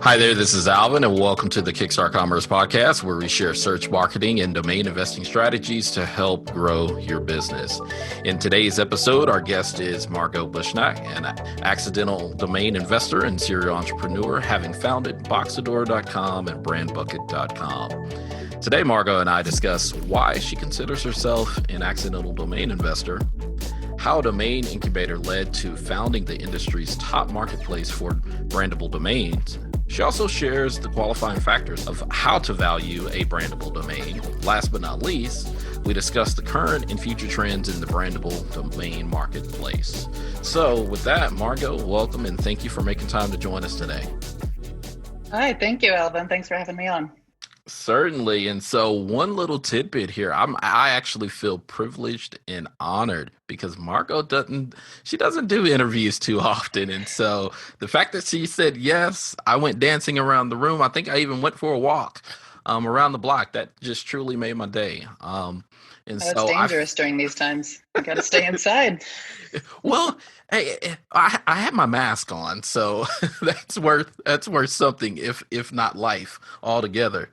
Hi there, this is Alvin, and welcome to the Kickstart Commerce podcast, where we share search marketing and domain investing strategies to help grow your business. In today's episode, our guest is Margot Bushnaq, an accidental domain investor and serial entrepreneur, having founded Boxador.com and BrandBucket.com. Today, Margot and I discuss why she considers herself an accidental domain investor, how a domain incubator led to founding the industry's top marketplace for brandable domains. She also shares the qualifying factors of how to value a brandable domain. Last but not least, we discuss the current and future trends in the brandable domain marketplace. So with that, Margot, welcome and thank you for making time to join us today. Hi, thank you, Alvin. Thanks for having me on. Certainly. And so one little tidbit here, I actually feel privileged and honored because Margot doesn't do interviews too often. And so the fact that she said yes, I went dancing around the room. I think I even went for a walk around the block. That just truly made my day. It's dangerous during these times. You got to stay inside. Well, hey, I had my mask on, so that's worth something, if not life altogether.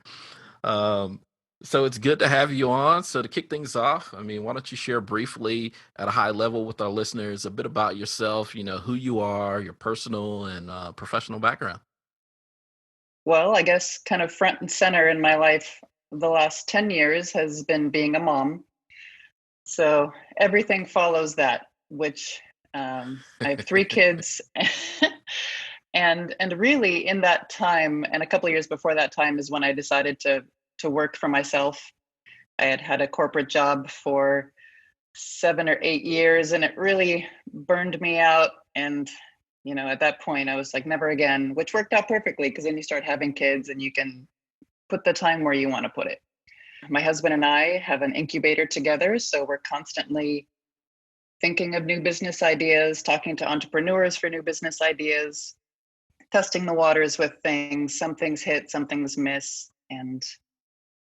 So it's good to have you on. So to kick things off, I mean, why don't you share briefly at a high level with our listeners a bit about yourself, who you are, your personal and professional background? Well, I guess kind of front and center in my life the last 10 years has been being a mom. So everything follows that, which I have 3 kids. And really in that time, and a couple of years before that time is when I decided to work for myself. I had a corporate job for 7 or 8 years, and it really burned me out. And, at that point I was like, never again, which worked out perfectly because then you start having kids and you can put the time where you want to put it. My husband and I have an incubator together, so we're constantly thinking of new business ideas, talking to entrepreneurs for new business ideas, testing the waters with things. Some things hit, some things miss, and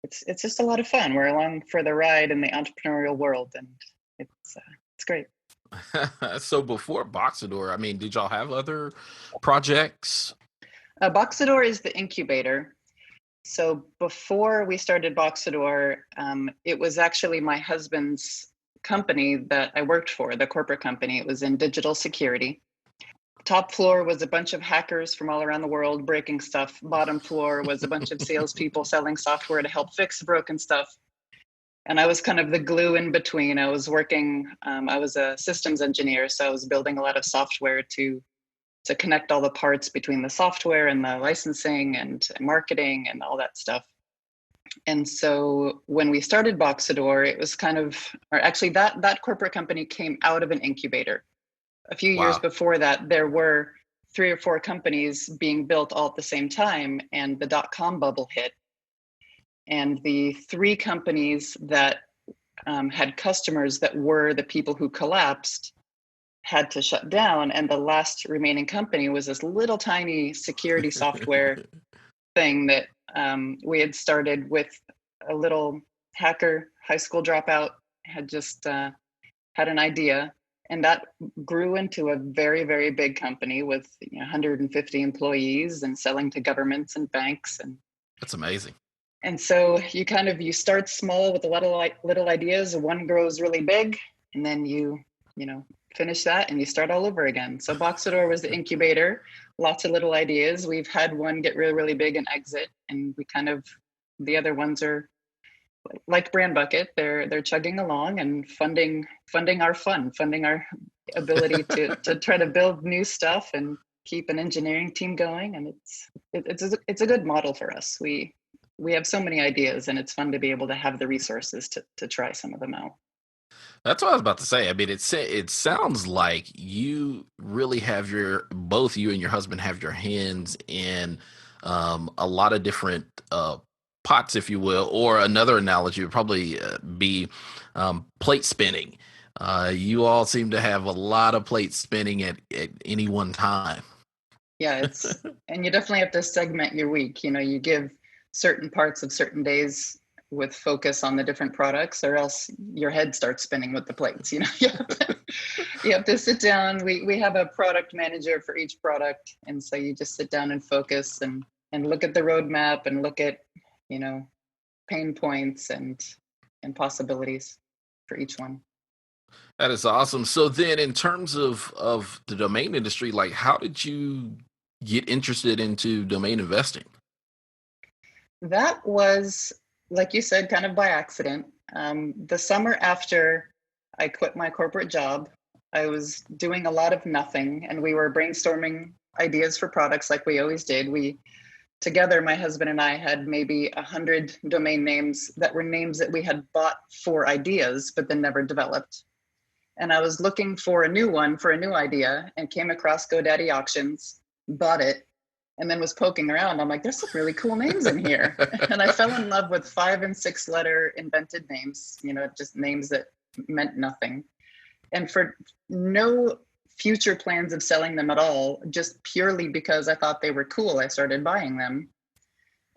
it's just a lot of fun. We're along for the ride in the entrepreneurial world, and it's great. So before Boxador, I mean, did y'all have other projects? Boxador is the incubator. So before we started Boxador, it was actually my husband's company that I worked for, the corporate company. It was in digital security. Top floor was a bunch of hackers from all around the world breaking stuff. Bottom floor was a bunch of salespeople selling software to help fix broken stuff. And I was kind of the glue in between. I was working, I was a systems engineer, so I was building a lot of software to connect all the parts between the software and the licensing and marketing and all that stuff. And so when we started Boxador, it was kind of, or actually that corporate company came out of an incubator. A few years before that, there were 3 or 4 companies being built all at the same time, and the .com bubble hit. And the 3 companies that had customers that were the people who collapsed had to shut down, and the last remaining company was this little tiny security software thing that we had started with a little hacker, high school dropout, had just had an idea. And that grew into a very, very big company with 150 employees and selling to governments and banks. And That's amazing. And so you start small with a lot of little ideas. One grows really big, and then you finish that and you start all over again. So Boxador was the incubator, lots of little ideas. We've had one get really, really big and exit, and the other ones are like BrandBucket, they're chugging along and funding our fun, funding our ability to try to build new stuff and keep an engineering team going. And it's a good model for us. We have so many ideas, and it's fun to be able to have the resources to try some of them out. That's what I was about to say. I mean, it sounds like you really have both you and your husband have your hands in a lot of different pots, if you will, or another analogy would probably be plate spinning. You all seem to have a lot of plates spinning at any one time. Yeah, and you definitely have to segment your week. You give certain parts of certain days with focus on the different products, or else your head starts spinning with the plates. You You have to sit down. We have a product manager for each product. And so you just sit down and focus and look at the roadmap and look at, pain points and possibilities for each one. That is awesome. So then in terms of the domain industry, like how did you get interested into domain investing? That was, like you said, kind of by accident. The summer after I quit my corporate job, I was doing a lot of nothing, and we were brainstorming ideas for products like we always did. Together, my husband and I had maybe 100 domain names that were names that we had bought for ideas, but then never developed. And I was looking for a new one for a new idea and came across GoDaddy auctions, bought it, and then was poking around. I'm like, there's some really cool names in here. And I fell in love with 5 and 6 letter invented names, just names that meant nothing. And for no future plans of selling them at all, just purely because I thought they were cool, I started buying them.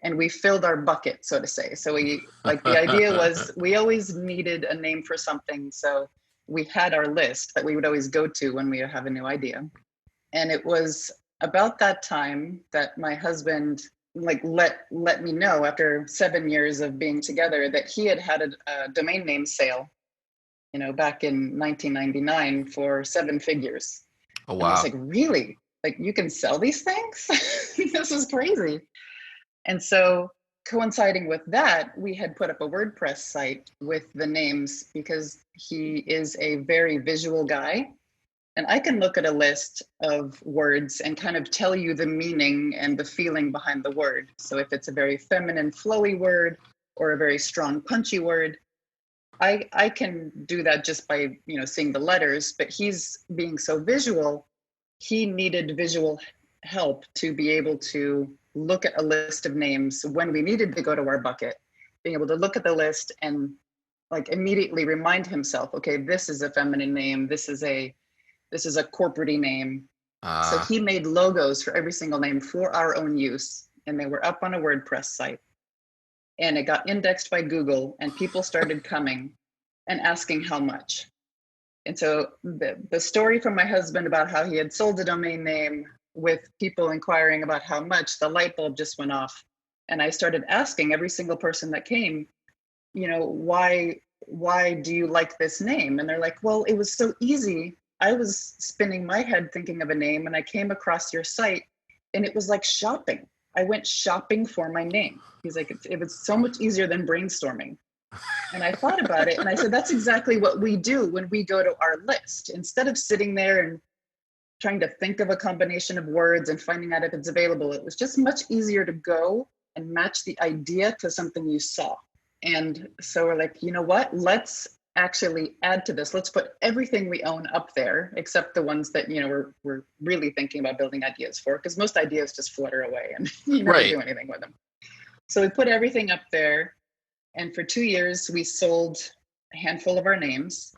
And we filled our bucket, so to say. So the idea was we always needed a name for something. So we had our list that we would always go to when we have a new idea. And it was about that time that my husband let me know after 7 years of being together that he had a domain name sale, back in 1999 for 7 figures. Oh, And I was wow. like, really? Like, you can sell these things? This is crazy. And so coinciding with that, we had put up a WordPress site with the names because he is a very visual guy. And I can look at a list of words and kind of tell you the meaning and the feeling behind the word. So if it's a very feminine, flowy word or a very strong, punchy word, I can do that just by, seeing the letters, but he's being so visual, he needed visual help to be able to look at a list of names when we needed to go to our bucket, being able to look at the list and immediately remind himself, okay, this is a feminine name. This is a corporate-y name. So he made logos for every single name for our own use. And they were up on a WordPress site. And it got indexed by Google, and people started coming and asking how much. And so the story from my husband about how he had sold a domain name with people inquiring about how much, the light bulb just went off. And I started asking every single person that came, why do you like this name? And they're like, well, it was so easy. I was spinning my head thinking of a name, and I came across your site, and it was like shopping. I went shopping for my name. He's like, it was so much easier than brainstorming. And I thought about it, and I said, that's exactly what we do when we go to our list. Instead of sitting there and trying to think of a combination of words and finding out if it's available, it was just much easier to go and match the idea to something you saw. And so we're like, you know what? Let's actually add to this. Let's put everything we own up there, except the ones that, we're really thinking about building ideas for, because most ideas just flutter away and you never Right. do anything with them. So we put everything up there. And for 2 years, we sold a handful of our names.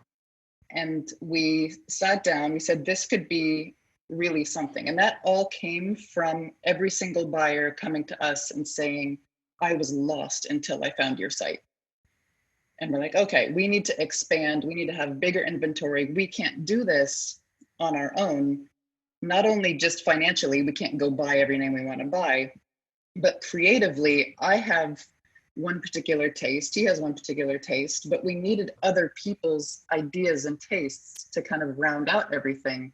And we sat down, we said, this could be really something. And that all came from every single buyer coming to us and saying, I was lost until I found your site. And we're like, okay, we need to expand. We need to have bigger inventory. We can't do this on our own. Not only just financially, we can't go buy every name we want to buy, but creatively, I have one particular taste. He has one particular taste, but we needed other people's ideas and tastes to kind of round out everything.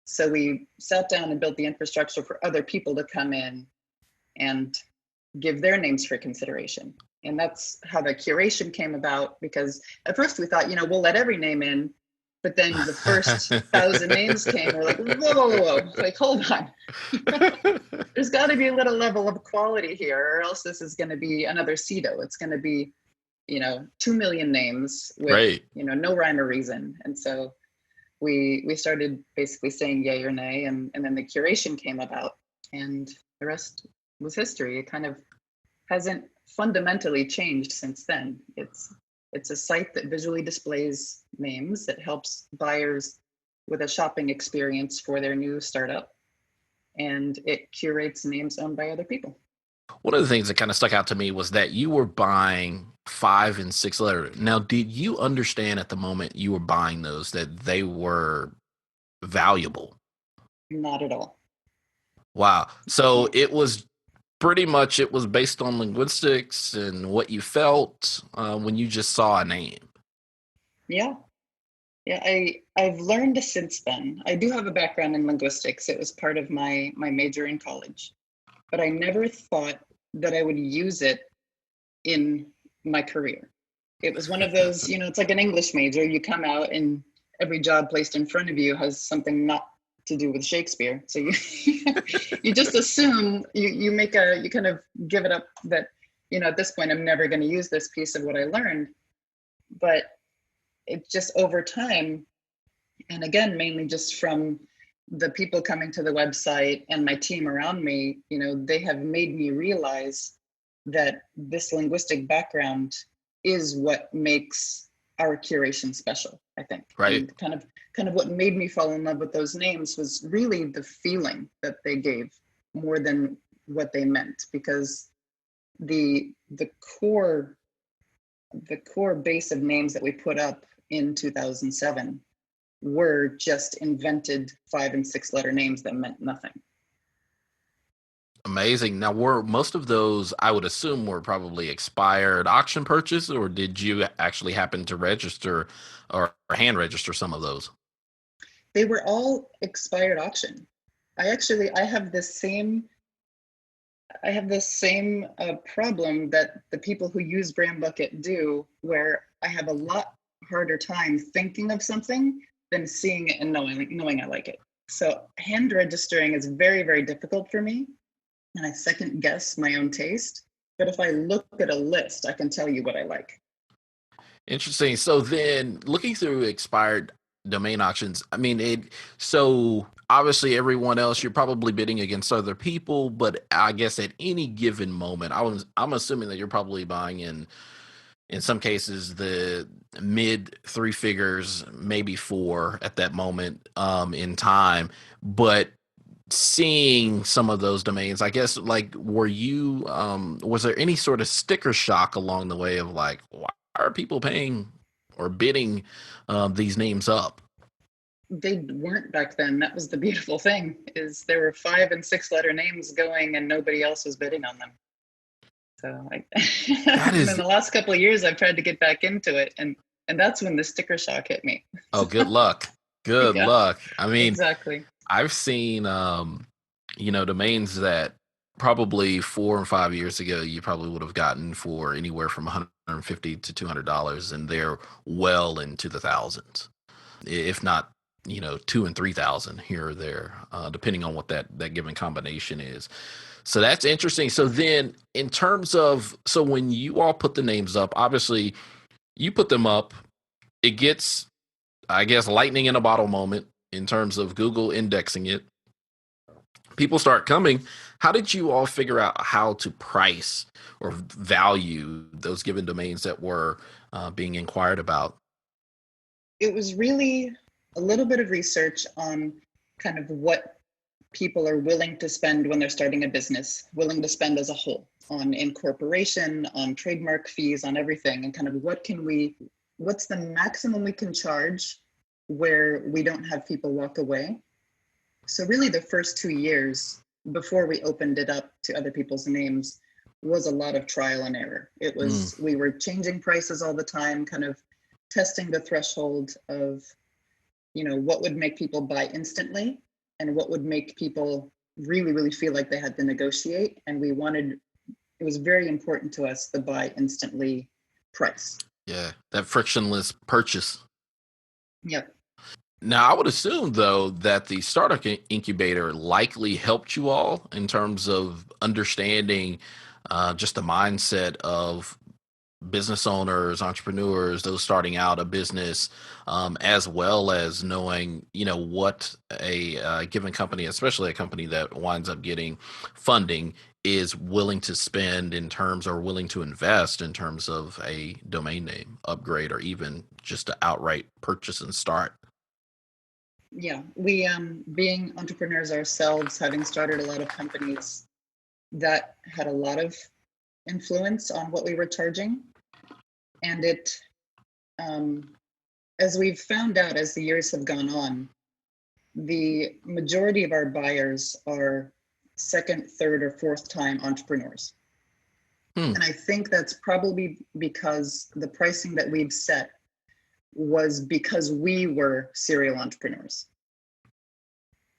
So we sat down and built the infrastructure for other people to come in and give their names for consideration. And that's how the curation came about, because at first we thought, we'll let every name in, but then the first 1,000 names came. We're like, whoa, like, hold on. There's got to be a little level of quality here, or else this is going to be another CETO. It's going to be, 2 million names with, Right. no rhyme or reason. And so we started basically saying yay or nay, and then the curation came about, and the rest was history. It kind of hasn't fundamentally changed since then. It's a site that visually displays names, that helps buyers with a shopping experience for their new startup, and it curates names owned by other people. One of the things that kind of stuck out to me was that you were buying 5 and 6 letter. Now, did you understand at the moment you were buying those that they were valuable? Not at all. Wow. So it was pretty much, it was based on linguistics and what you felt when you just saw a name. Yeah. Yeah, I've learned since then. I do have a background in linguistics. It was part of my major in college, but I never thought that I would use it in my career. It was one of those, it's like an English major. You come out and every job placed in front of you has something not to do with Shakespeare. So you you just assume you kind of give it up that, at this point I'm never going to use this piece of what I learned. But it just over time, and again, mainly just from the people coming to the website and my team around me, they have made me realize that this linguistic background is what makes our curation special, I think. Right. And kind of what made me fall in love with those names was really the feeling that they gave more than what they meant, because the core base of names that we put up in 2007 were just invented 5 and 6 letter names that meant nothing. Amazing. Now, were most of those, I would assume, were probably expired auction purchase, or did you actually happen to register or hand register some of those? They were all expired auction. I have the same problem that the people who use BrandBucket do, where I have a lot harder time thinking of something than seeing it and knowing I like it. So hand registering is very, very difficult for me, and I second guess my own taste. But if I look at a list, I can tell you what I like. Interesting. So then, looking through expired domain auctions, I mean, so obviously everyone else, you're probably bidding against other people, but I guess at any given moment, I'm assuming that you're probably buying in some cases the mid three figures, maybe four at that moment in time. But seeing some of those domains, I guess, like, was there any sort of sticker shock along the way of like, why are people paying or bidding these names up? They weren't back then. That was the beautiful thing, is there were 5 and 6 letter names going and nobody else was bidding on them. So That and is, in the last couple of years, I've tried to get back into it, and that's when the sticker shock hit me. oh, good luck. Good Yeah, luck. I mean, exactly. I've seen, domains that probably 4 or 5 years ago, you probably would have gotten for anywhere from $150 to $200, and they're well into the thousands, if not, two and 3,000 here or there, depending on what that given combination is. So that's interesting. So then, in terms of, so when you all put the names up, obviously you put them up, it gets, I guess, lightning in a bottle moment in terms of Google indexing it. People start coming. How did you all figure out how to price or value those given domains that were being inquired about? It was really a little bit of research on kind of what people are willing to spend when they're starting a business, willing to spend as a whole, on incorporation, on trademark fees, on everything, and kind of what's the maximum we can charge where we don't have people walk away. So really the first 2 years before we opened it up to other people's names was a lot of trial and error. We were changing prices all the time, kind of testing the threshold of, what would make people buy instantly and what would make people really, really feel like they had to negotiate. And it was very important to us, the buy instantly price. Yeah, that frictionless purchase. Yep. Now, I would assume, though, that the startup incubator likely helped you all in terms of understanding just the mindset of business owners, entrepreneurs, those starting out a business, as well as knowing, what a given company, especially a company that winds up getting funding, is willing to spend in terms, or willing to invest in terms of a domain name upgrade, or even just to outright purchase and start. Yeah, we being entrepreneurs ourselves, having started a lot of companies, that had a lot of influence on what we were charging. And as we've found out as the years have gone on, the majority of our buyers are second, third, or fourth time entrepreneurs. And I think that's probably because the pricing that we've set was because we were serial entrepreneurs.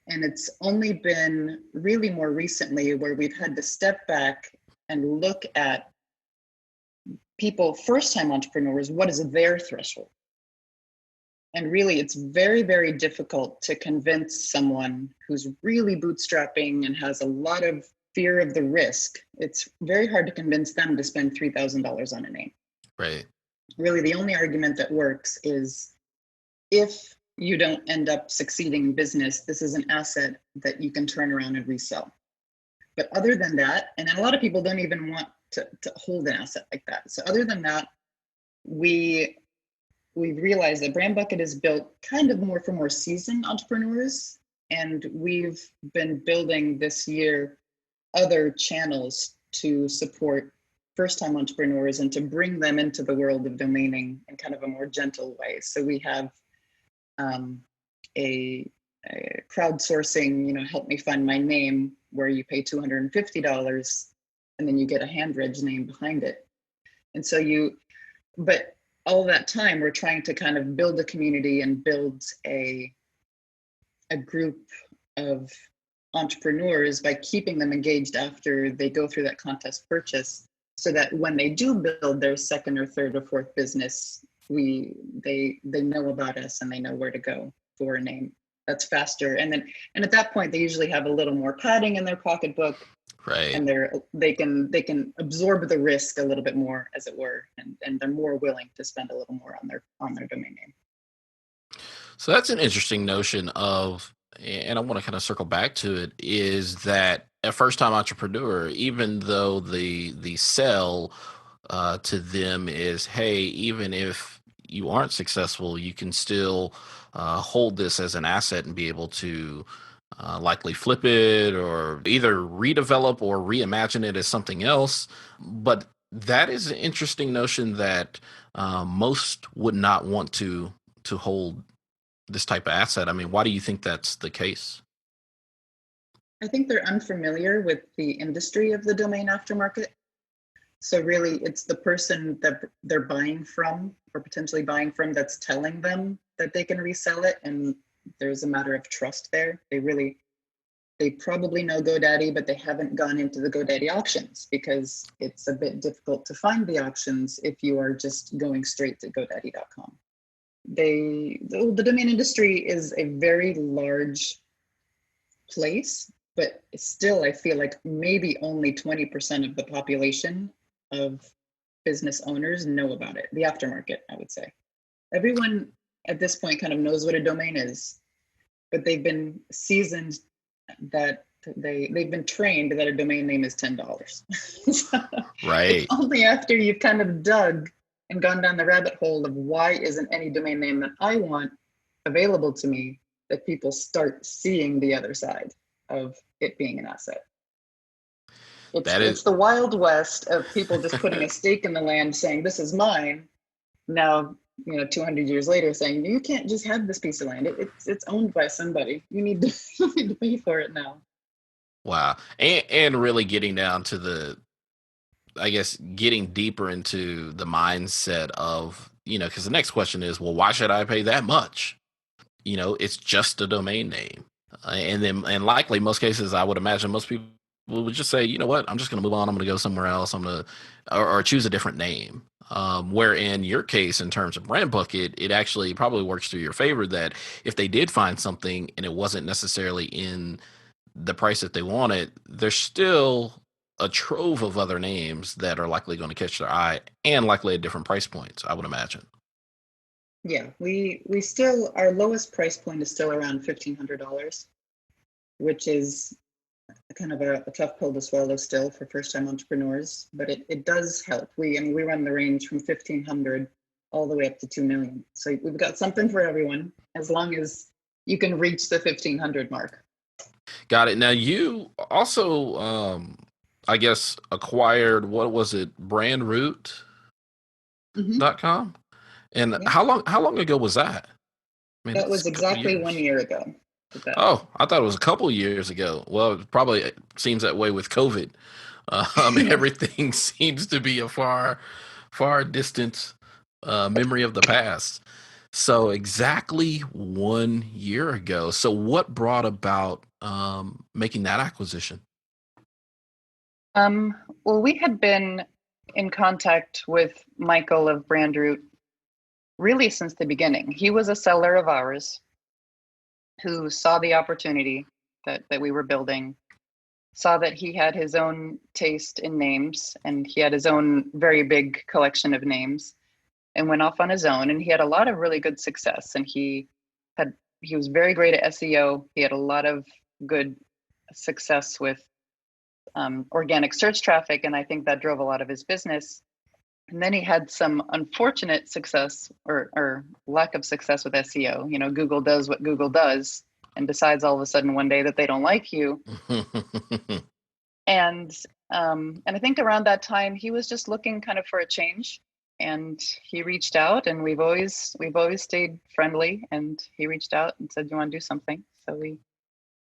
And it's only been really more recently where we've had to step back and look at people, first-time entrepreneurs, what is their threshold? And really, it's very, very difficult to convince someone who's really bootstrapping and has a lot of fear of the risk. It's very hard to convince them to spend $3,000 on a name. Right. Really, the only argument that works is if you don't end up succeeding in business, this is an asset that you can turn around and resell. But other than that, and a lot of people don't even want to hold an asset like that. So other than that, we've realized that BrandBucket is built kind of more for more seasoned entrepreneurs. And we've been building this year other channels to support first-time entrepreneurs and to bring them into the world of domaining in kind of a more gentle way. So we have a crowdsourcing, help me find my name, where you pay $250 and then you get a hand-reg name behind it. And so but all that time we're trying to kind of build a community and build a group of entrepreneurs by keeping them engaged after they go through that contest purchase, so that when they do build their second or third or fourth business, they know about us and they know where to go for a name that's faster. And at that point, they usually have a little more padding in their pocketbook, Right. and they can absorb the risk a little bit more, as it were, and they're more willing to spend a little more on their domain name. So that's an interesting notion of, and I want to kind of circle back to it, is that a first-time entrepreneur, even though the sell to them is, hey, even if you aren't successful, you can still hold this as an asset and be able to likely flip it or either redevelop or reimagine it as something else. But that is an interesting notion that most would not want to hold this type of asset. I mean, why do you think that's the case? I think they're unfamiliar with the industry of the domain aftermarket. So really, it's the person that they're buying from or potentially buying from that's telling them that they can resell it. And there's a matter of trust there. They probably know GoDaddy, but they haven't gone into the GoDaddy auctions because it's a bit difficult to find the auctions if you are just going straight to GoDaddy.com. The domain industry is a very large place, but still I feel like maybe only 20% of the population of business owners know about it. The aftermarket, I would say. Everyone at this point kind of knows what a domain is, but they've been seasoned that they've been trained that a domain name is $10. So Right. it's only after you've kind of dug and gone down the rabbit hole of why isn't any domain name that I want available to me that people start seeing the other side of it being an asset. It's the Wild West of people just putting a stake in the land saying, this is mine. Now, 200 years later saying, you can't just have this piece of land. It's owned by somebody. You need to pay for it now. Wow. And really getting down to getting deeper into the mindset of, because the next question is, well, why should I pay that much? It's just a domain name. And likely most cases, I would imagine most people would just say, you know what, I'm just going to move on. I'm going to go somewhere else. I'm going to, or choose a different name. Where in your case, in terms of BrandBucket, it actually probably works to your favor that if they did find something and it wasn't necessarily in the price that they wanted, there's still a trove of other names that are likely going to catch their eye and likely at different price points, I would imagine. Yeah, we still, our lowest price point is still around $1,500, which is kind of a tough pill to swallow still for first-time entrepreneurs, but it does help. We run the range from 1,500 all the way up to 2 million. So we've got something for everyone, as long as you can reach the 1,500 mark. Got it. Now you also, I guess, acquired, what was it, BrandRoot.com? And Yeah. how long ago was that? I mean, That was exactly 1 year ago. With that. Oh, I thought it was a couple years ago. Well, it probably seems that way with COVID. Yeah. Everything seems to be a far distant memory of the past. So exactly 1 year ago. So what brought about making that acquisition? Well, we had been in contact with Michael of Brandroot really since the beginning. He was a seller of ours who saw the opportunity that we were building, saw that he had his own taste in names and he had his own very big collection of names, and went off on his own, and he had a lot of really good success, and had he was very great at SEO. He had a lot of good success with organic search traffic, and I think that drove a lot of his business. And then he had some unfortunate success or lack of success with SEO. Google does what Google does and decides all of a sudden one day that they don't like you. And and I think around that time he was just looking kind of for a change, and he reached out, and we've always stayed friendly, and he reached out and said, "You want to do something?" So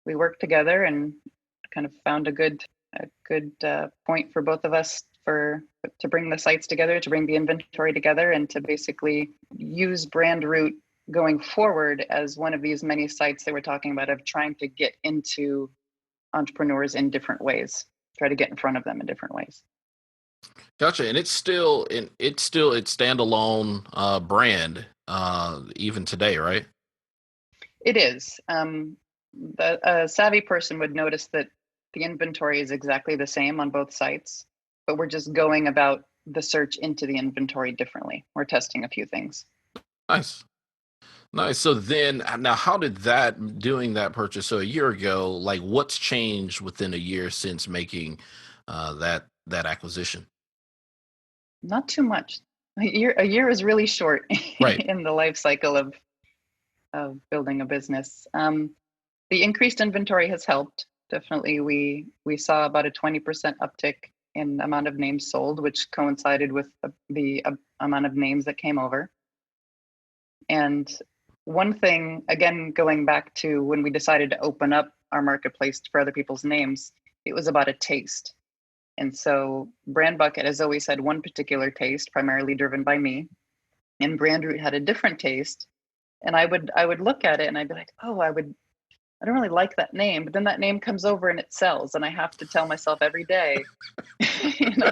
we worked together and kind of found a good point for both of us to bring the sites together, to bring the inventory together, and to basically use BrandRoot going forward as one of these many sites that we're talking about of trying to get into entrepreneurs in different ways, try to get in front of them in different ways. Gotcha. And it's still its standalone brand even today, right? It is. A savvy person would notice that the inventory is exactly the same on both sites, but we're just going about the search into the inventory differently. We're testing a few things. Nice. Nice. So then, now, how did that doing that purchase so a year ago? Like, what's changed within a year since making that acquisition? Not too much. A year is really short Right. in the life cycle of building a business. The increased inventory has helped. Definitely, we saw about a 20% uptick in amount of names sold, which coincided with the amount of names that came over. And one thing, again, going back to when we decided to open up our marketplace for other people's names, it was about a taste. And so BrandBucket has always had one particular taste, primarily driven by me, and BrandRoot had a different taste. And I would look at it and I'd be like, oh, I don't really like that name, but then that name comes over and it sells, and I have to tell myself every day, you know,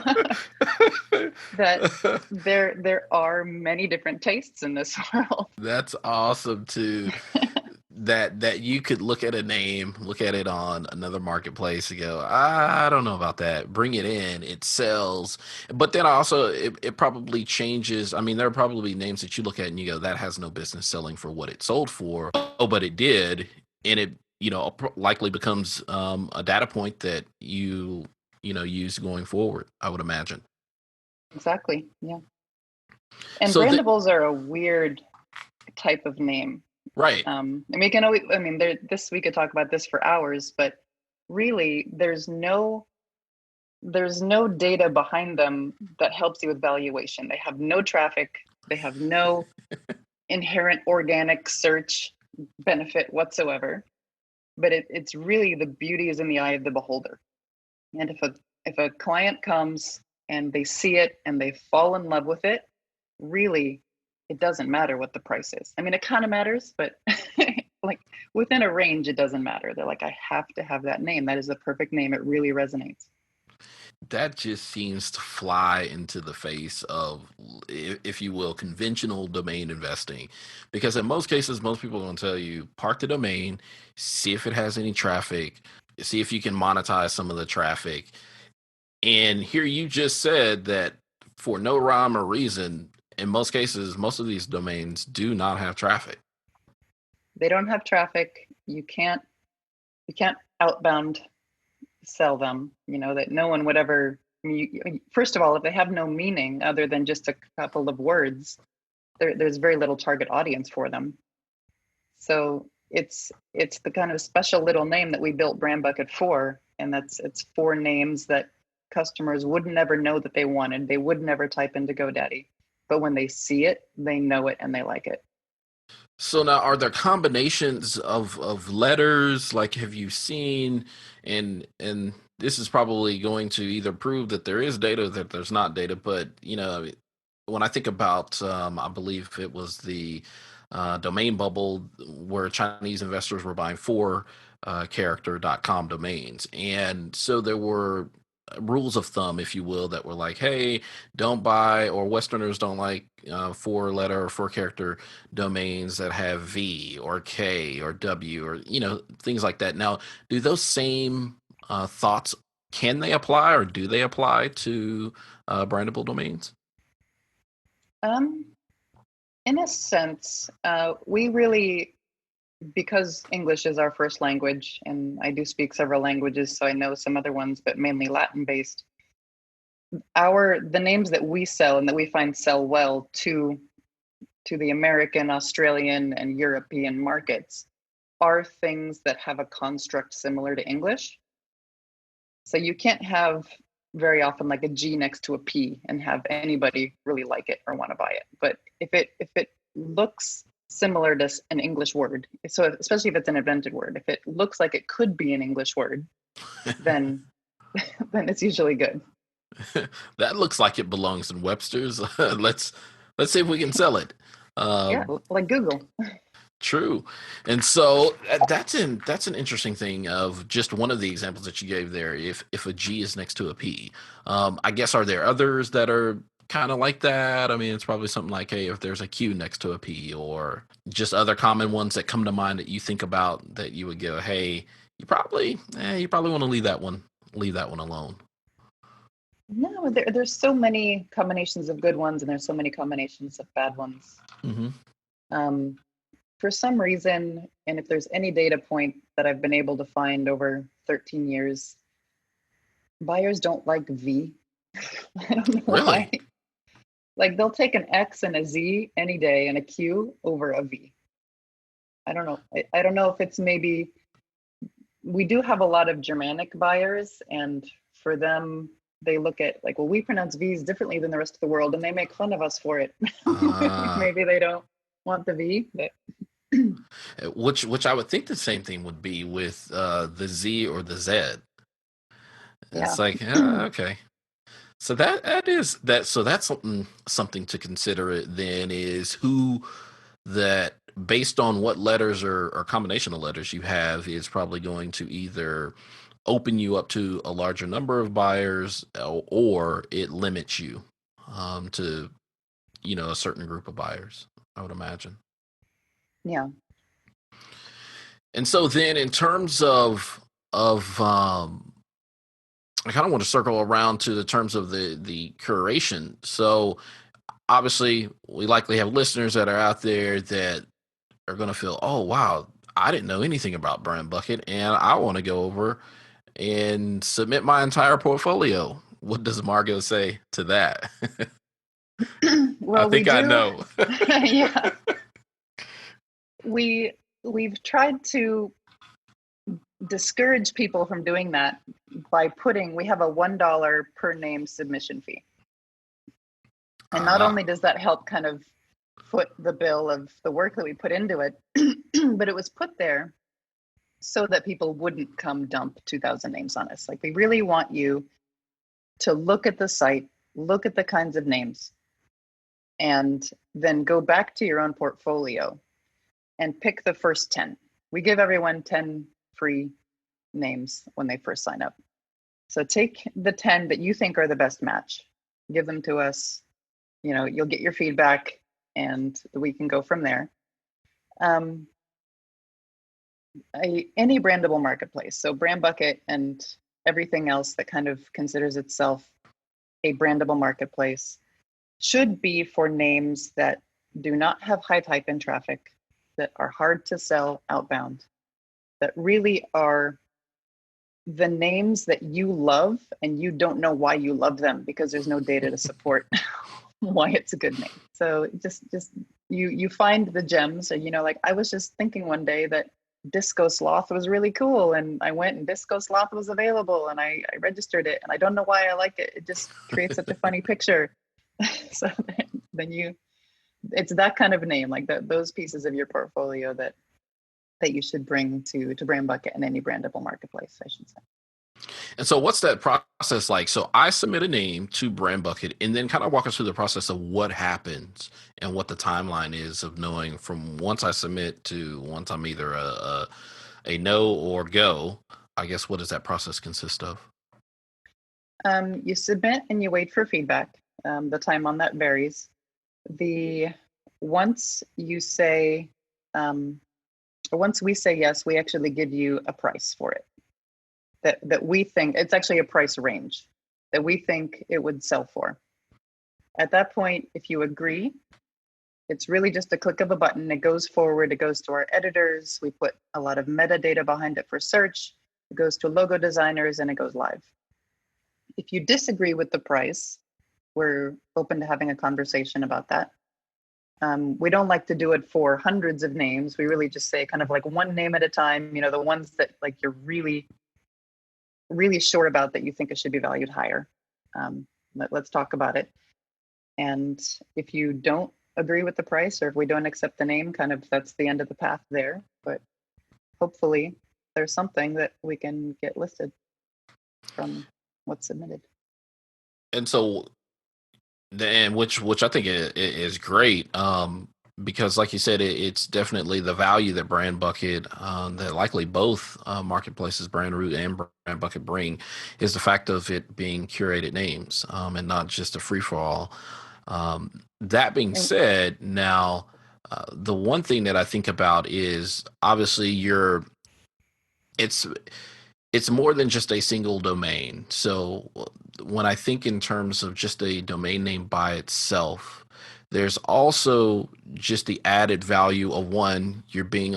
that there are many different tastes in this world. That's awesome too. That you could look at a name, look at it on another marketplace and go, I don't know about that. Bring it in, it sells. But then also it probably changes. I mean, there are probably names that you look at and you go, that has no business selling for what it sold for. Oh, but it did. And it, likely becomes a data point that use going forward, I would imagine. Exactly. Yeah. And So the brandables are a weird type of name. right. And we can always, I mean, we could talk about this for hours, but really there's no data behind them that helps you with valuation. They have no traffic. They have no inherent organic search benefit whatsoever. But it's really, the beauty is in the eye of the beholder. And if a client comes and they see it and they fall in love with it, really, it doesn't matter what the price is. I mean, it kind of matters, but like within a range, it doesn't matter. They're like, I have to have that name. That is the perfect name. It really resonates. That just seems to fly into the face of, if you will, conventional domain investing. Because in most cases, most people are going to tell you, park the domain, see if it has any traffic, see if you can monetize some of the traffic. And here you just said that for no rhyme or reason, in most cases, most of these domains do not have traffic. They don't have traffic. You can't outbound sell them, that no one would ever. First of all, if they have no meaning other than just a couple of words, there's very little target audience for them. So it's the kind of special little name that we built BrandBucket for, and it's for names that customers would never know that they wanted. They would never type into GoDaddy, but when they see it, they know it and they like it. So now, are there combinations of letters? Like, have you seen, and this is probably going to either prove that there is data, that there's not data. But when I think about, I believe it was the domain bubble where Chinese investors were buying four character.com domains, and so there were rules of thumb, if you will, that were like, hey, don't buy, or Westerners don't like four letter or four character domains that have V or K or W or things like that. Now, do those same thoughts, can they apply, or do they apply to brandable domains? Um, in a sense, we really, because English is our first language, and I do speak several languages, so I know some other ones, but mainly Latin based. The names that we sell and that we find sell well to the American, Australian, and European markets are things that have a construct similar to English. So you can't have very often like a G next to a P and have anybody really like it or want to buy it. But if it looks similar to an English word, so especially if it's an invented word, if it looks like it could be an English word, then then it's usually good. That looks like it belongs in Webster's. Let's see if we can sell it. Yeah, like Google. True. And so that's an interesting thing of just one of the examples that you gave there. If a G is next to a P, I guess, are there others that are kind of like that? I mean, it's probably something like, hey, if there's a Q next to a P, or just other common ones that come to mind that you think about that you would go, hey, you probably want to leave that one alone. No, there's so many combinations of good ones and there's so many combinations of bad ones. Hmm. Um, for some reason, and if there's any data point that I've been able to find over 13 years, buyers don't like V. I don't know why. Really? Like they'll take an X and a Z any day and a Q over a V. I don't know. I don't know if it's maybe we do have a lot of Germanic buyers, and for them, they look at like, well, we pronounce V's differently than the rest of the world, and they make fun of us for it. Uh, Maybe they don't want the V, but which I would think the same thing would be with the Z or the Z. yeah. It's like, okay. So that is that. So that's something to consider. It then is who that, based on what letters or combination of letters you have, is probably going to either open you up to a larger number of buyers, or it limits you to a certain group of buyers, I would imagine. Yeah. And so then, in terms of I kind of want to circle around to the terms of the curation. So obviously, we likely have listeners that are out there that are going to feel, oh wow, I didn't know anything about BrandBucket, and I want to go over and submit my entire portfolio. What does Margot say to that? I Well, we think I do. know. Yeah. We've tried to discourage people from doing that by we have a $1 per name submission fee. And not Ah, only does that help kind of foot the bill of the work that we put into it, but it was put there so that people wouldn't come dump 2,000 names on us. Like, we really want you to look at the site, look at the kinds of names, and then go back to your own portfolio and pick the first 10. We give everyone 10 free names when they first sign up. So take the 10 that you think are the best match, give them to us. You'll get your feedback and we can go from there. Any brandable marketplace, so BrandBucket and everything else that kind of considers itself a brandable marketplace, should be for names that do not have high type in traffic, that are hard to sell outbound, that really are the names that you love and you don't know why you love them because there's no data to support why it's a good name. So just you find the gems. And like, I was just thinking one day that Disco Sloth was really cool, and I went and Disco Sloth was available, and I registered it, and I don't know why I like it. It just creates such a funny picture. So then it's that kind of name, like those pieces of your portfolio that you should bring to BrandBucket and any brandable marketplace, I should say. And so what's that process like? So I submit a name to BrandBucket, and then kind of walk us through the process of what happens and what the timeline is of knowing from once I submit to once I'm either a no or go. I guess, what does that process consist of? You submit and you wait for feedback. The time on that varies. Once you say, once we say yes, we actually give you a price for it. That we think, it's actually a price range that we think it would sell for. At that point, if you agree, it's really just a click of a button. It goes forward, it goes to our editors. We put a lot of metadata behind it for search. It goes to logo designers and it goes live. If you disagree with the price, we're open to having a conversation about that. We don't like to do it for hundreds of names. We really just say kind of like one name at a time, the ones that like you're really, really sure about that you think it should be valued higher. Let's talk about it. And if you don't agree with the price, or if we don't accept the name, kind of that's the end of the path there. But hopefully there's something that we can get listed from what's submitted. And so, and which I think is great, because like you said, it's definitely the value that BrandBucket, that likely both marketplaces, BrandRoot and BrandBucket, bring, is the fact of it being curated names, and not just a free for all. That being said, now the one thing that I think about is obviously it's more than just a single domain. So when I think in terms of just a domain name by itself, there's also just the added value of one, you're being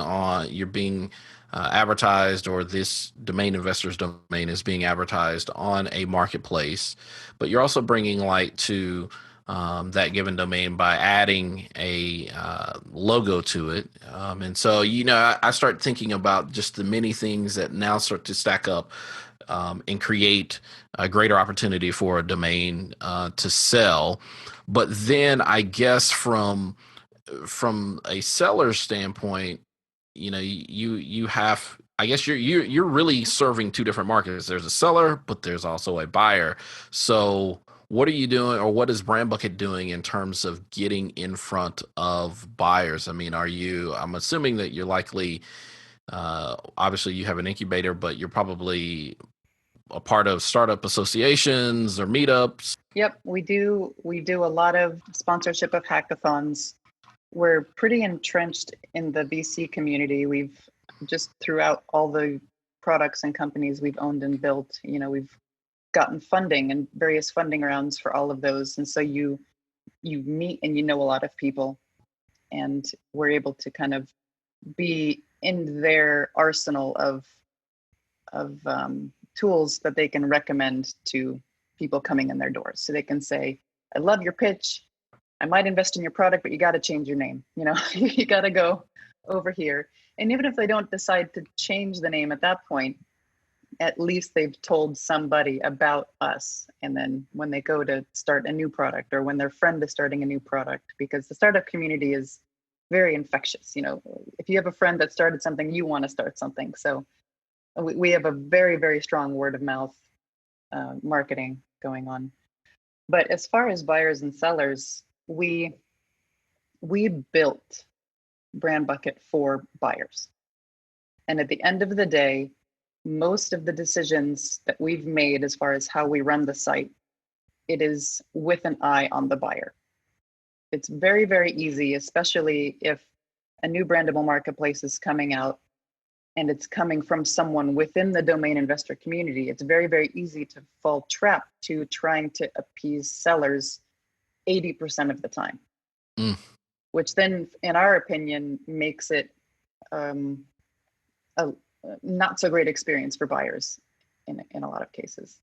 advertised, or this domain investor's domain is being advertised on a marketplace, but you're also bringing light to that given domain by adding a logo to it. And so, I start thinking about just the many things that now start to stack up, and create a greater opportunity for a domain to sell. But then I guess from a seller's standpoint, you have, I guess you're really serving two different markets. There's a seller, but there's also a buyer. So what are you doing, or what is BrandBucket doing in terms of getting in front of buyers? I mean, I'm assuming that you're likely, obviously you have an incubator, but you're probably a part of startup associations or meetups. Yep, we do a lot of sponsorship of hackathons. We're pretty entrenched in the VC community. We've just throughout all the products and companies we've owned and built, we've gotten funding and various funding rounds for all of those. And so you meet and a lot of people, and we're able to kind of be in their arsenal of tools that they can recommend to people coming in their doors. So they can say, I love your pitch. I might invest in your product, but you got to change your name. You got to go over here. And even if they don't decide to change the name at that point, at least they've told somebody about us. And then when they go to start a new product, or when their friend is starting a new product, because the startup community is very infectious. If you have a friend that started something, you want to start something. So we have a very, very strong word of mouth marketing going on. But as far as buyers and sellers, we built BrandBucket for buyers. And at the end of the day, most of the decisions that we've made as far as how we run the site, it is with an eye on the buyer. It's very, very easy, especially if a new brandable marketplace is coming out and it's coming from someone within the domain investor community. It's very, very easy to fall trap to trying to appease sellers 80% of the time, which then, in our opinion, makes it a not so great experience for buyers in a lot of cases.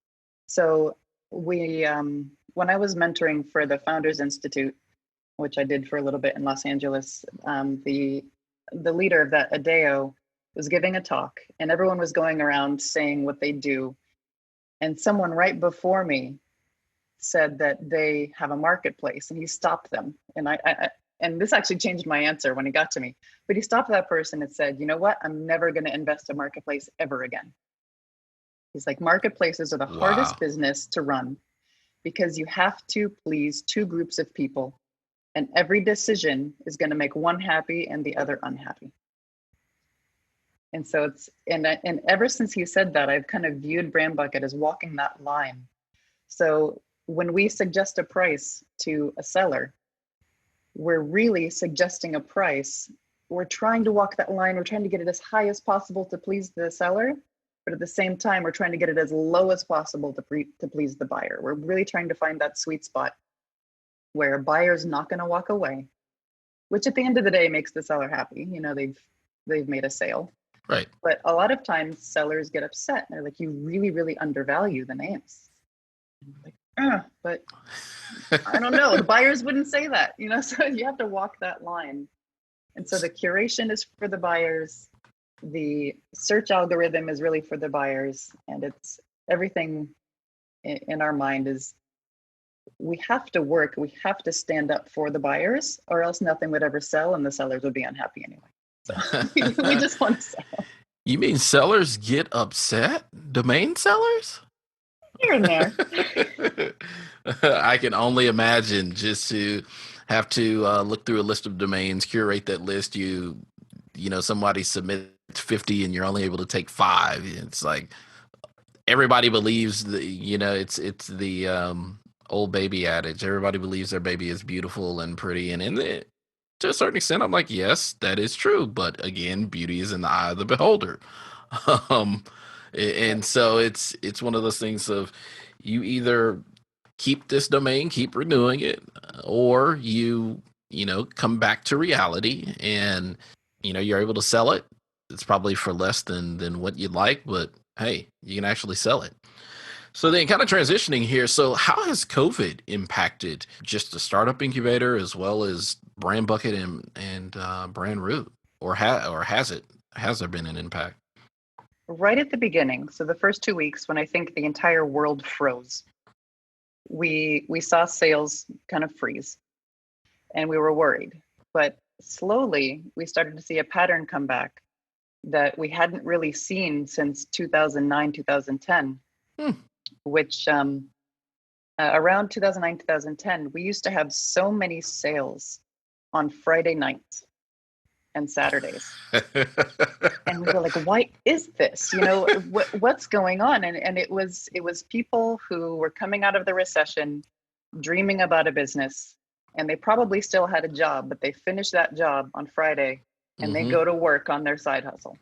So we, when I was mentoring for the Founders Institute, which I did for a little bit in Los Angeles, the leader of that, Adeo, was giving a talk, and everyone was going around saying what they do. And someone right before me said that they have a marketplace, and he stopped them. And and this actually changed my answer when he got to me, but he stopped that person and said, you know what? I'm never going to invest in marketplace ever again. He's like, marketplaces are the hardest Wow. business to run because you have to please two groups of people, and every decision is going to make one happy and the other unhappy. And so and ever since he said that, I've kind of viewed BrandBucket as walking that line. So when we suggest a price to a seller, we're really suggesting a price. We're trying to walk that line. We're trying to get it as high as possible to please the seller, but at the same time, we're trying to get it as low as possible to please the buyer. We're really trying to find that sweet spot where a buyer's not going to walk away, which at the end of the day makes the seller happy. You know, they've made a sale. Right. But a lot of times sellers get upset. They're like, you really, really undervalue the names. Like, but I don't know. The buyers wouldn't say that, you know, so you have to walk that line. And so the curation is for the buyers. The search algorithm is really for the buyers. And it's everything in our mind is we have to work, we have to stand up for the buyers, or else nothing would ever sell and the sellers would be unhappy anyway. So we just want to sell. You mean sellers get upset? Domain sellers? Here and there. I can only imagine just to have to look through a list of domains, curate that list. You know, somebody submits 50 and you're only able to take 5. It's like everybody believes it's the old baby adage. Everybody believes their baby is beautiful and pretty, and to a certain extent, I'm like, yes, that is true. But again, beauty is in the eye of the beholder. And so it's one of those things of you either keep this domain, keep renewing it, or you come back to reality and you're able to sell it. It's probably for less than what you'd like, but hey, you can actually sell it. So then kind of transitioning here. So how has COVID impacted just the startup incubator as well as BrandBucket and BrandRoot, or has there been an impact? Right at the beginning, so the first 2 weeks when I think the entire world froze, we saw sales kind of freeze and we were worried. But slowly we started to see a pattern come back that we hadn't really seen since 2009, 2010, which around 2009, 2010, we used to have so many sales on Friday nights and Saturdays. And we were like, why is this? You know, what's going on? And it was people who were coming out of the recession, dreaming about a business, and they probably still had a job, but they finished that job on Friday and they go to work on their side hustle.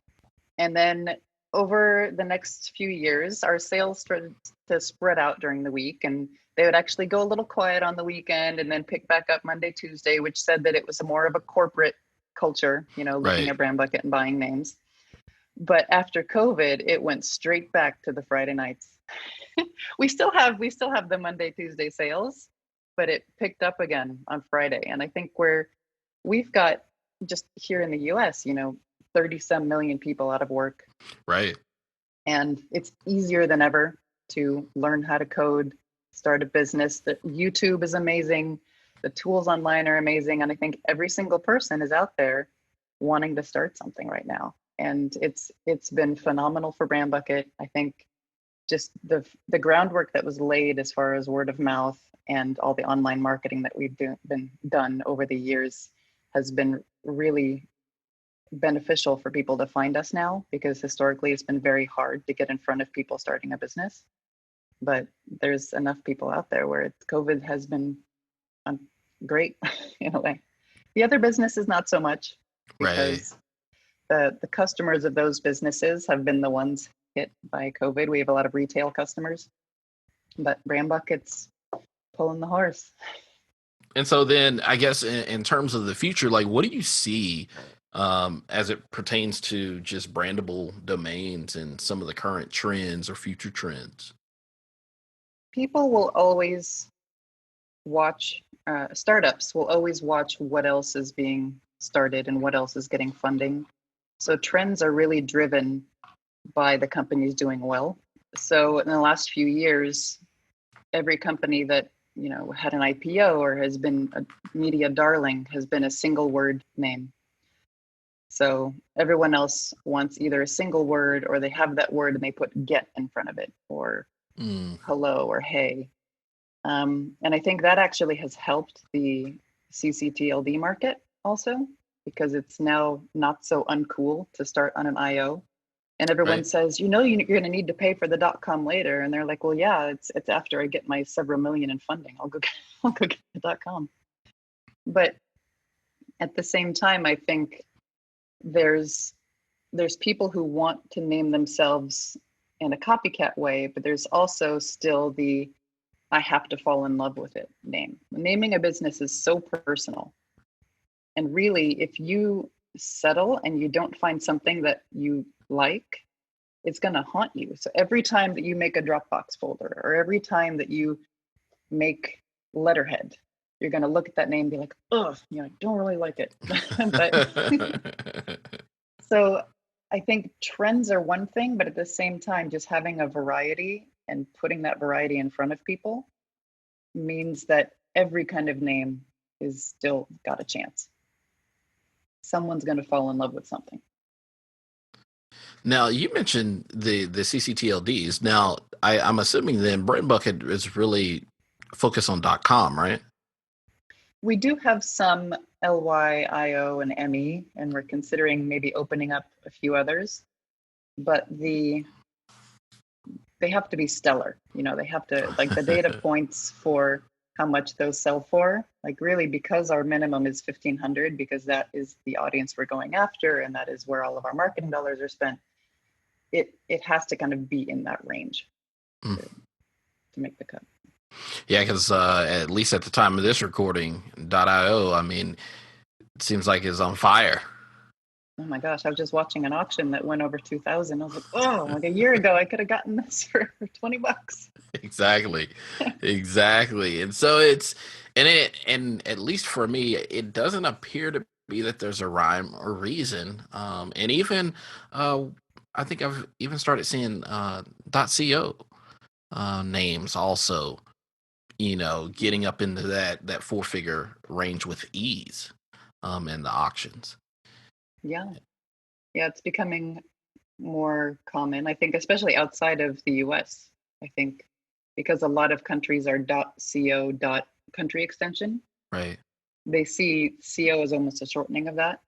And then over the next few years, our sales started to spread out during the week, and they would actually go a little quiet on the weekend and then pick back up Monday, Tuesday, which said that it was more of a corporate culture, you know, looking at BrandBucket and buying names. But after COVID, it went straight back to the Friday nights. we still have the Monday, Tuesday sales, but it picked up again on Friday. And I think we've got just here in the US, 30-some million people out of work. Right. And it's easier than ever to learn how to code, start a business. The YouTube is amazing. The tools online are amazing. And I think every single person is out there wanting to start something right now. And it's been phenomenal for BrandBucket. I think just the groundwork that was laid as far as word of mouth and all the online marketing that we've been done over the years has been really beneficial for people to find us now, because historically it's been very hard to get in front of people starting a business. But there's enough people out there where COVID has been great in a way. The other businesses, not so much, because the customers of those businesses have been the ones hit by COVID. We have a lot of retail customers, but BrandBucket's pulling the horse. And so then I guess in terms of the future, like what do you see as it pertains to just brandable domains and some of the current trends or future trends? People will always watch, startups will always watch what else is being started and what else is getting funding. So trends are really driven by the companies doing well. So in the last few years, every company that had an IPO or has been a media darling has been a single word name. So everyone else wants either a single word, or they have that word and they put get in front of it, or hello or hey. And I think that actually has helped the CCTLD market also, because it's now not so uncool to start on an IO. And everyone Right. says, you're going to need to pay for the .com later. And they're like, well, yeah, it's after I get my several million in funding, I'll go get the .com. But at the same time, I think there's people who want to name themselves in a copycat way, but there's also still the I have to fall in love with it name. Naming a business is so personal. And really, if you settle and you don't find something that you like, it's going to haunt you. So every time that you make a Dropbox folder, or every time that you make letterhead, you're going to look at that name and be like, oh, I don't really like it. But so I think trends are one thing, but at the same time, just having a variety and putting that variety in front of people means that every kind of name is still got a chance. Someone's going to fall in love with something. Now, you mentioned the CCTLDs. Now, I'm assuming then BrandBucket is really focused on .com, right? We do have some LYIO and ME, and we're considering maybe opening up a few others. But they have to be stellar. They have to, like, the data points for how much those sell for, like, really, because our minimum is 1,500, because that is the audience we're going after, and that is where all of our marketing dollars are spent. It has to kind of be in that range to make the cut. Yeah, because at least at the time of this recording, .io, I mean, it seems like it's on fire. Oh my gosh, I was just watching an auction that went over 2,000. I was like, oh, like a year ago, I could have gotten this for $20. Exactly. And so and at least for me, it doesn't appear to be that there's a rhyme or reason. And even I think I've even started seeing .co names also, getting up into that 4-figure range with ease in the auctions. Yeah, it's becoming more common, I think, especially outside of the US. I think because a lot of countries are .co country extension. Right. They see CO as almost a shortening of that.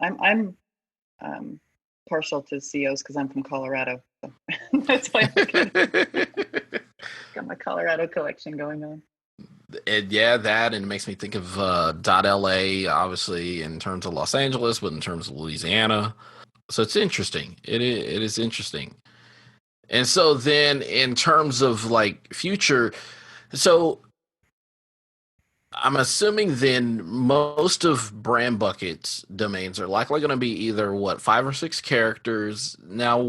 I'm partial to COs because I'm from Colorado. So that's why I got my Colorado collection going on. And yeah, that, and it makes me think of .LA, obviously, in terms of Los Angeles, but in terms of Louisiana. So it's interesting. It is interesting. And so then in terms of like future, so I'm assuming then most of BrandBucket's domains are likely going to be either 5 or 6 characters. Now,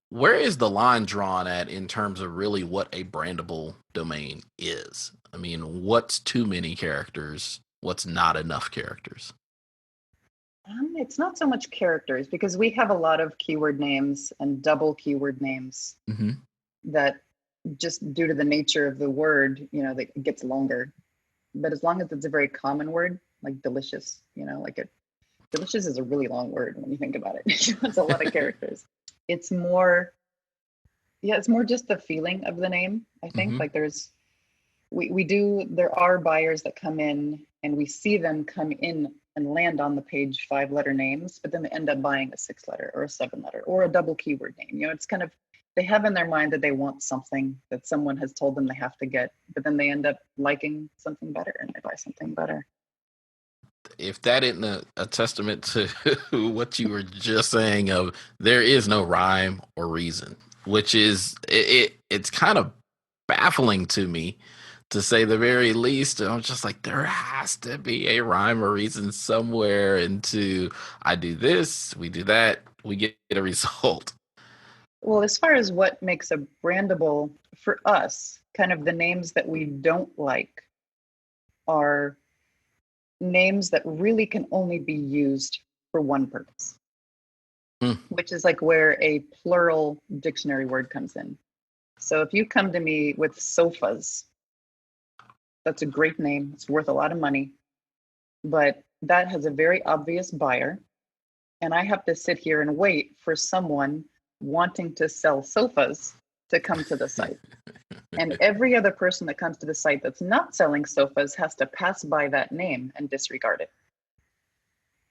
where is the line drawn at in terms of really what a brandable domain is? I mean, what's too many characters? What's not enough characters? It's not so much characters, because we have a lot of keyword names and double keyword names that, just due to the nature of the word, that it gets longer. But as long as it's a very common word, like delicious, delicious is a really long word when you think about it. It's a lot of characters. It's more just the feeling of the name, I think. Like there are buyers that come in and we see them come in and land on the page 5-letter names, but then they end up buying a 6-letter or a 7-letter or a double keyword name. It's kind of, they have in their mind that they want something that someone has told them they have to get, but then they end up liking something better and they buy something better. If that isn't a testament to what you were just saying of there is no rhyme or reason, which is it's kind of baffling to me, to say the very least. I'm just like, there has to be a rhyme or reason somewhere into I do this, we do that, we get a result. Well, as far as what makes a brandable for us, kind of the names that we don't like are names that really can only be used for one purpose, which is like where a plural dictionary word comes in. So if you come to me with sofas, That's a great name. It's worth a lot of money, but that has a very obvious buyer. And I have to sit here and wait for someone wanting to sell sofas to come to the site. And every other person that comes to the site that's not selling sofas has to pass by that name and disregard it.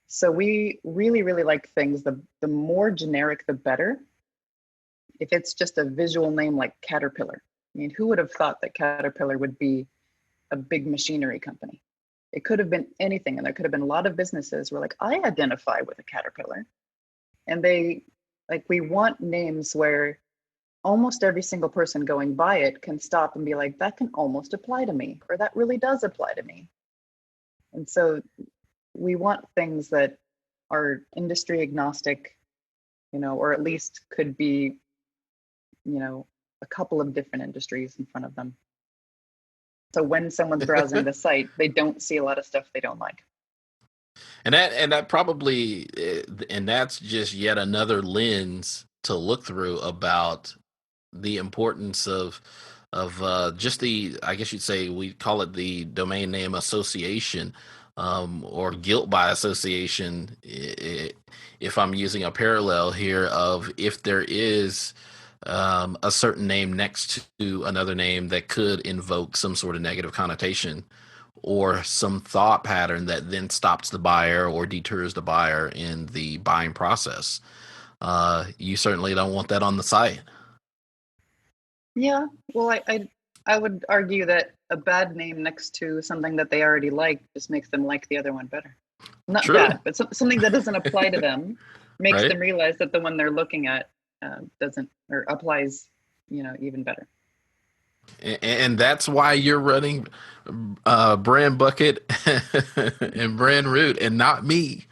So we really, really like things, the more generic, the better. If it's just a visual name like Caterpillar, I mean, who would have thought that Caterpillar would be a big machinery company? It could have been anything. And there could have been a lot of businesses where like, I identify with a Caterpillar. And we want names where almost every single person going by it can stop and be like, that can almost apply to me, or that really does apply to me. And so we want things that are industry agnostic, or at least could be, a couple of different industries in front of them. So when someone's browsing the site, they don't see a lot of stuff they don't like. And that probably, and that's just yet another lens to look through about the importance of just I guess you'd say we call it the domain name association, or guilt by association. If I'm using a parallel here of if there is a certain name next to another name that could invoke some sort of negative connotation or some thought pattern that then stops the buyer or deters the buyer in the buying process. You certainly don't want that on the site. Yeah, well, I would argue that a bad name next to something that they already like just makes them like the other one better. Not True. bad, but something that doesn't apply to them makes Right. them realize that the one they're looking at doesn't, or applies, even better. And that's why you're running BrandBucket and BrandRoot and not me.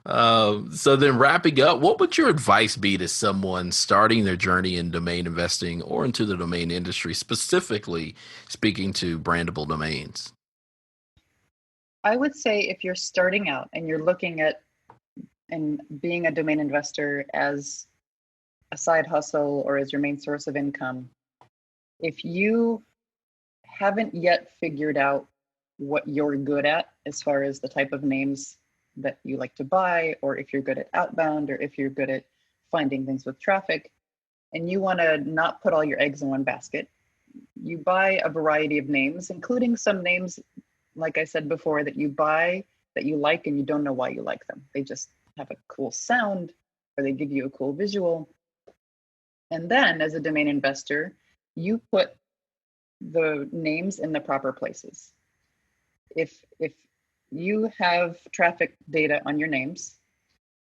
So then wrapping up, what would your advice be to someone starting their journey in domain investing or into the domain industry, specifically speaking to brandable domains? I would say if you're starting out and you're looking at and being a domain investor as a side hustle or as your main source of income, if you haven't yet figured out what you're good at as far as the type of names that you like to buy, or if you're good at outbound, or if you're good at finding things with traffic, and you want to not put all your eggs in one basket, you buy a variety of names, including some names, like I said before, that you buy that you like and you don't know why you like them. They just have a cool sound or they give you a cool visual. And then as a domain investor, you put the names in the proper places. If you have traffic data on your names,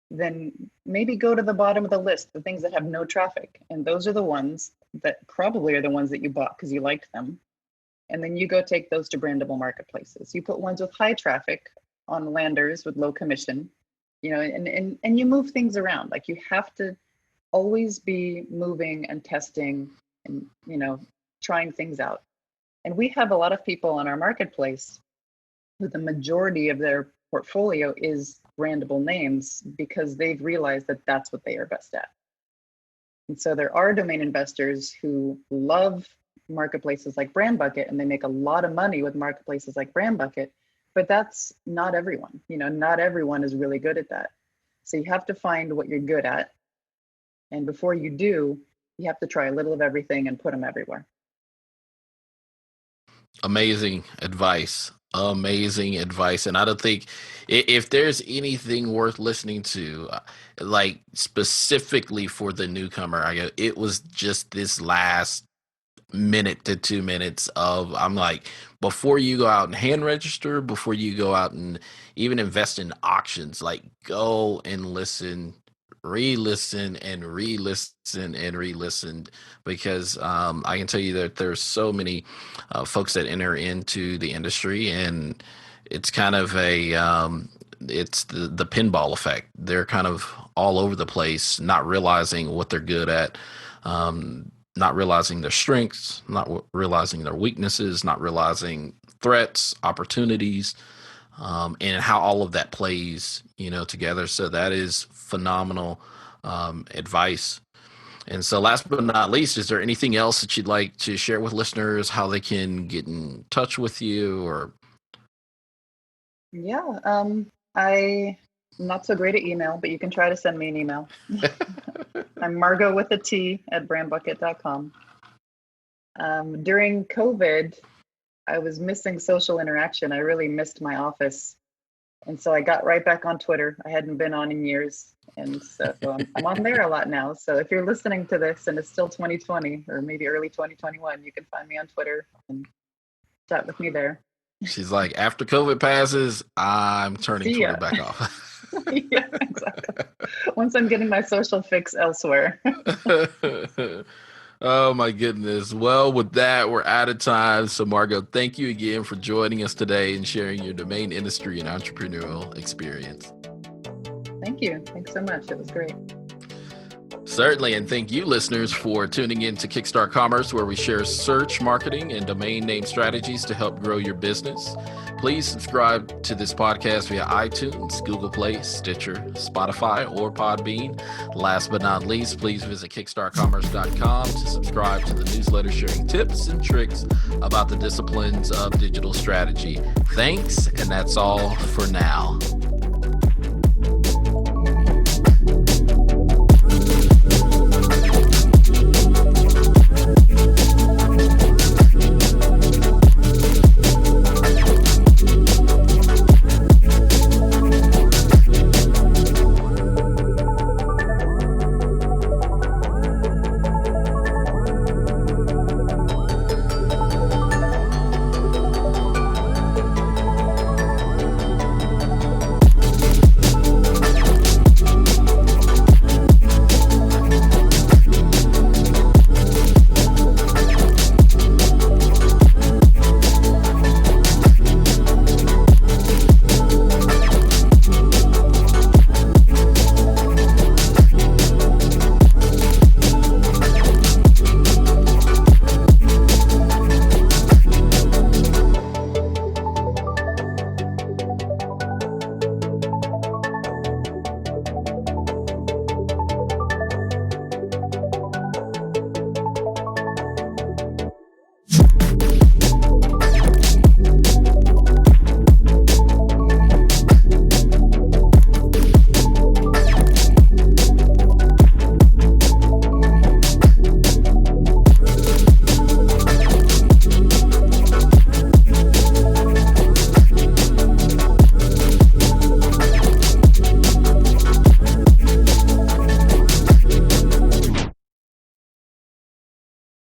then maybe go to the bottom of the list, the things that have no traffic. And those are the ones that probably are the ones that you bought because you liked them. And then you go take those to brandable marketplaces. You put ones with high traffic on landers with low commission, and you move things around. Like you have to always be moving and testing and, trying things out. And we have a lot of people on our marketplace who the majority of their portfolio is brandable names because they've realized that that's what they are best at. And so there are domain investors who love marketplaces like BrandBucket and they make a lot of money with marketplaces like BrandBucket, but that's not everyone. Not everyone is really good at that. So you have to find what you're good at. And before you do, you have to try a little of everything and put them everywhere. Amazing advice. Amazing advice. And I don't think if there's anything worth listening to, like specifically for the newcomer, it was just this last minute to 2 minutes of, I'm like, before you go out and hand register, before you go out and even invest in auctions, like go and listen, re-listen and re-listen and re-listen, because I can tell you that there's so many folks that enter into the industry, and it's kind of it's the pinball effect. They're kind of all over the place, not realizing what they're good at, not realizing their strengths, not realizing their weaknesses, not realizing threats, opportunities, and how all of that plays, together. So that is phenomenal advice. And so last but not least, is there anything else that you'd like to share with listeners, how they can get in touch with you or? Yeah, I'm not so great at email, but you can try to send me an email. I'm Margot with a T at BrandBucket.com. During COVID, I was missing social interaction. I really missed my office. And so I got right back on Twitter. I hadn't been on in years. And so I'm on there a lot now. So if you're listening to this and it's still 2020 or maybe early 2021, you can find me on Twitter and chat with me there. She's like, after COVID passes, I'm turning Twitter back off. Yeah, exactly. Once I'm getting my social fix elsewhere. Oh my goodness. Well, with that, we're out of time. So Margot, thank you again for joining us today and sharing your domain industry and entrepreneurial experience. Thank you. Thanks so much. It was great. Certainly, and thank you, listeners, for tuning in to Kickstart Commerce, where we share search, marketing, and domain name strategies to help grow your business. Please subscribe to this podcast via iTunes, Google Play, Stitcher, Spotify, or Podbean. Last but not least, please visit kickstartcommerce.com to subscribe to the newsletter sharing tips and tricks about the disciplines of digital strategy. Thanks, and that's all for now.